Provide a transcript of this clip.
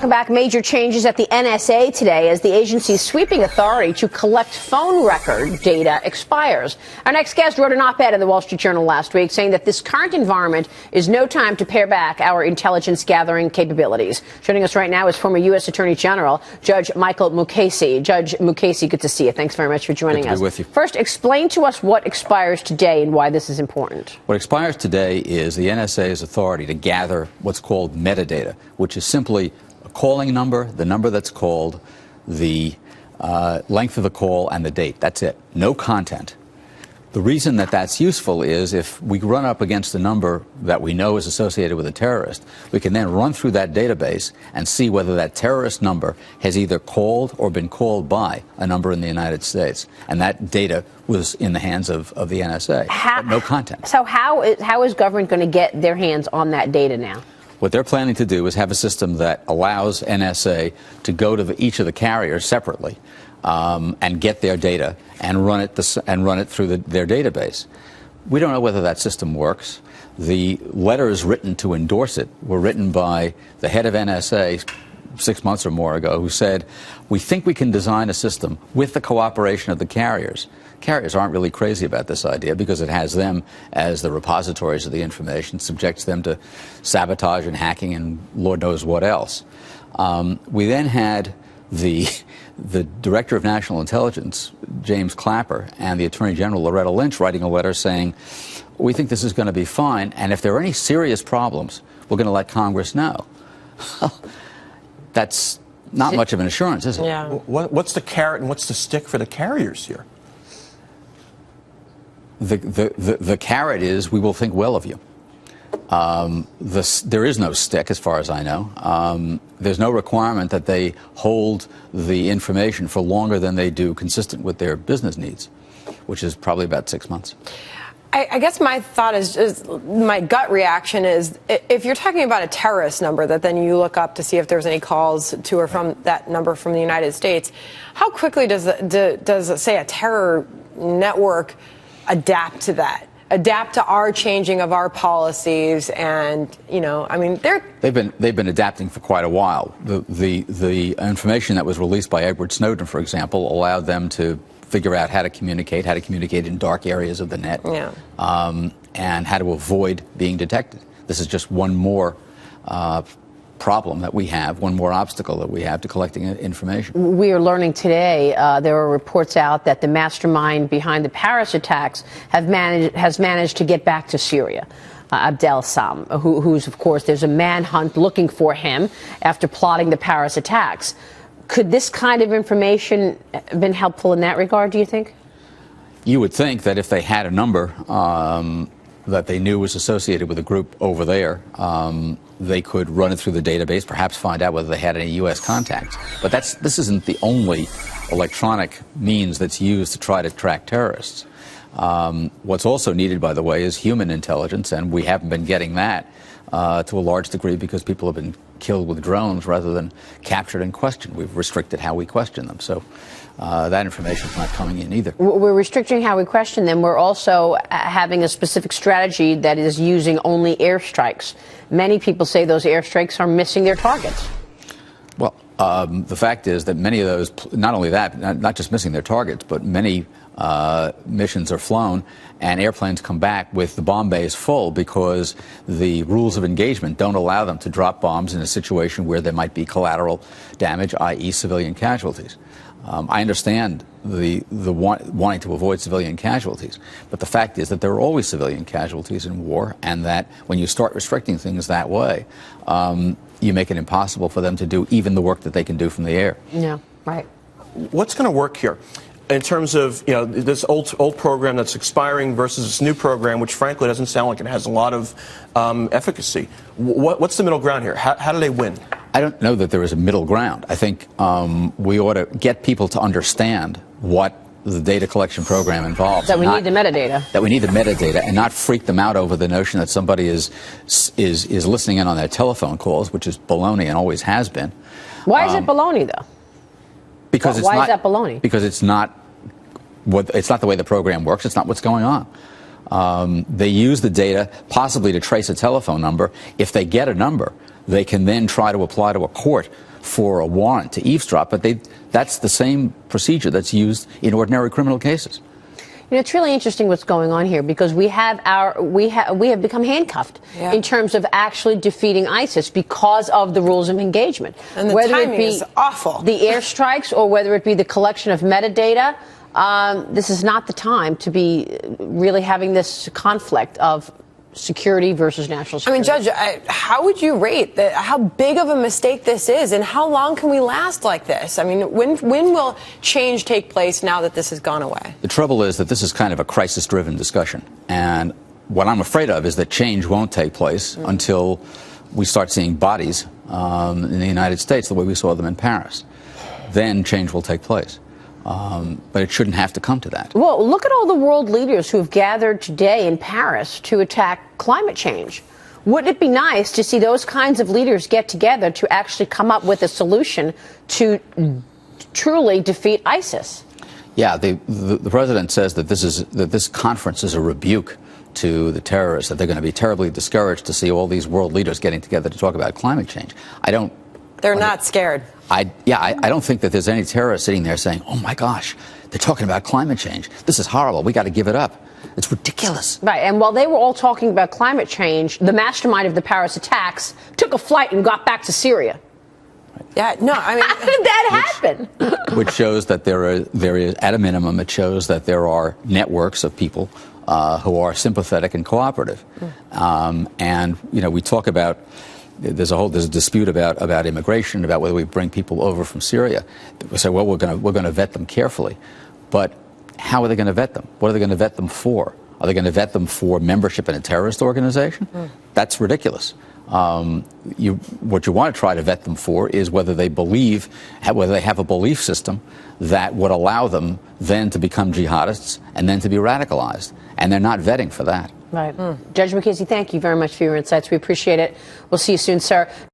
Welcome back. Major changes at the NSA today as the agency's sweeping authority to collect phone record data expires. Our next guest wrote an op-ed in the Wall Street Journal last week saying that this current environment is no time to pare back our intelligence gathering capabilities. Joining us right now is former U.S. Attorney General Judge Michael Mukasey. Judge Mukasey, good to see you. Thanks very much for joining us. Good to be with you. First, explain to us what expires today and why this is important. What expires today is the NSA's authority to gather what's called metadata, which is simply a calling number, the number that's called, the length of the call, and the date. That's it. No content. The reason that that's useful is if we run up against a number that we know is associated with a terrorist, we can then run through that database and see whether that terrorist number has either called or been called by a number in the United States. And that data was in the hands of the NSA. But no content. So how is government going to get their hands on that data now? What they're planning to do is have a system that allows NSA to go to each of the carriers separately and get their data and run it through their database. We don't know whether that system works. The letters written to endorse it were written by the head of NSA 6 months or more ago, who said, we think we can design a system with the cooperation of the carriers. Carriers aren't really crazy about this idea because it has them as the repositories of the information, subjects them to sabotage and hacking and Lord knows what else. We then had the Director of National Intelligence, James Clapper, and the Attorney General, Loretta Lynch, writing a letter saying, we think this is going to be fine, and if there are any serious problems, we're going to let Congress know. That's not much of an assurance, is it? Yeah. What's the carrot and what's the stick for the carriers here? The carrot is we will think well of you. There is no stick, as far as I know. There's no requirement that they hold the information for longer than they do consistent with their business needs, which is probably about 6 months. I guess my thought is my gut reaction is if you're talking about a terrorist number that then you look up to see if there's any calls to or from that number from the United States, how quickly does say a terror network adapt to that? Adapt to our changing of our policies, and I mean they've been adapting for quite a while. The information that was released by Edward Snowden, for example, allowed them to figure out how to communicate in dark areas of the net, and how to avoid being detected. This is just one more problem that we have, one more obstacle that we have to collecting information. We are learning today, there are reports out that the mastermind behind the Paris attacks has managed to get back to Syria. Abdel Sam, who's, of course, there's a manhunt looking for him after plotting the Paris attacks. Could this kind of information have been helpful in that regard, do you think? You would think that if they had a number that they knew was associated with a group over there, they could run it through the database, perhaps find out whether they had any U.S. contacts. But this isn't the only electronic means that's used to try to track terrorists. What's also needed, by the way, is human intelligence, and we haven't been getting that to a large degree because people have been killed with drones rather than captured and questioned. We've restricted how we question them. So that information is not coming in either. We're restricting how we question them. We're also having a specific strategy that is using only airstrikes. Many people say those airstrikes are missing their targets. Well, the fact is that many of those, not only that, not just missing their targets, but many missions are flown and airplanes come back with the bomb bays full because the rules of engagement don't allow them to drop bombs in a situation where there might be collateral damage, i.e. civilian casualties. I understand the wanting to avoid civilian casualties, but the fact is that there are always civilian casualties in war, and that when you start restricting things that way, you make it impossible for them to do even the work that they can do from the air. Yeah, right. What's going to work here in terms of this old program that's expiring versus this new program, which frankly doesn't sound like it has a lot of efficacy? What's the middle ground here? How do they win? I don't know that there is a middle ground. I think we ought to get people to understand what the data collection program involves. That we need the metadata. That we need the metadata, and not freak them out over the notion that somebody is listening in on their telephone calls, which is baloney and always has been. Why is it baloney, though? Because it's why not, is that baloney? Because it's not the way the program works. It's not what's going on. They use the data possibly to trace a telephone number. If they get a number, they can then try to apply to a court for a warrant to eavesdrop, but that's the same procedure that's used in ordinary criminal cases. You know, it's really interesting what's going on here because we have become handcuffed in terms of actually defeating ISIS because of the rules of engagement. And the whether timing it be is awful. The airstrikes or whether it be the collection of metadata, this is not the time to be really having this conflict of security versus national security. I mean, Judge, how would you rate how big of a mistake this is, and how long can we last like this? I mean, when will change take place now that this has gone away? The trouble is that this is kind of a crisis-driven discussion, and what I'm afraid of is that change won't take place until we start seeing bodies in the United States the way we saw them in Paris. Then change will take place. But it shouldn't have to come to that. Well, look at all the world leaders who have gathered today in Paris to attack climate change. Wouldn't it be nice to see those kinds of leaders get together to actually come up with a solution to truly defeat ISIS? Yeah, the president says that this conference is a rebuke to the terrorists, that they're going to be terribly discouraged to see all these world leaders getting together to talk about climate change. They're not scared. I don't think that there's any terrorist sitting there saying, oh my gosh, they're talking about climate change. This is horrible. We got to give it up. It's ridiculous. Right. And while they were all talking about climate change, the mastermind of the Paris attacks took a flight and got back to Syria. Yeah, no, I mean, how did that happen? Which shows that there is, at a minimum, it shows that there are networks of people who are sympathetic and cooperative. And, you know, we talk about there's a dispute about immigration, about whether we bring people over from Syria. We say, well, we're going to vet them carefully, but how are they going to vet them? What are they going to vet them for? Are they going to vet them for membership in a terrorist organization? That's ridiculous. What you want to try to vet them for is whether they have a belief system that would allow them then to become jihadists and then to be radicalized, and they're not vetting for that. Right. Judge McKisey, thank you very much for your insights. We appreciate it. We'll see you soon, sir.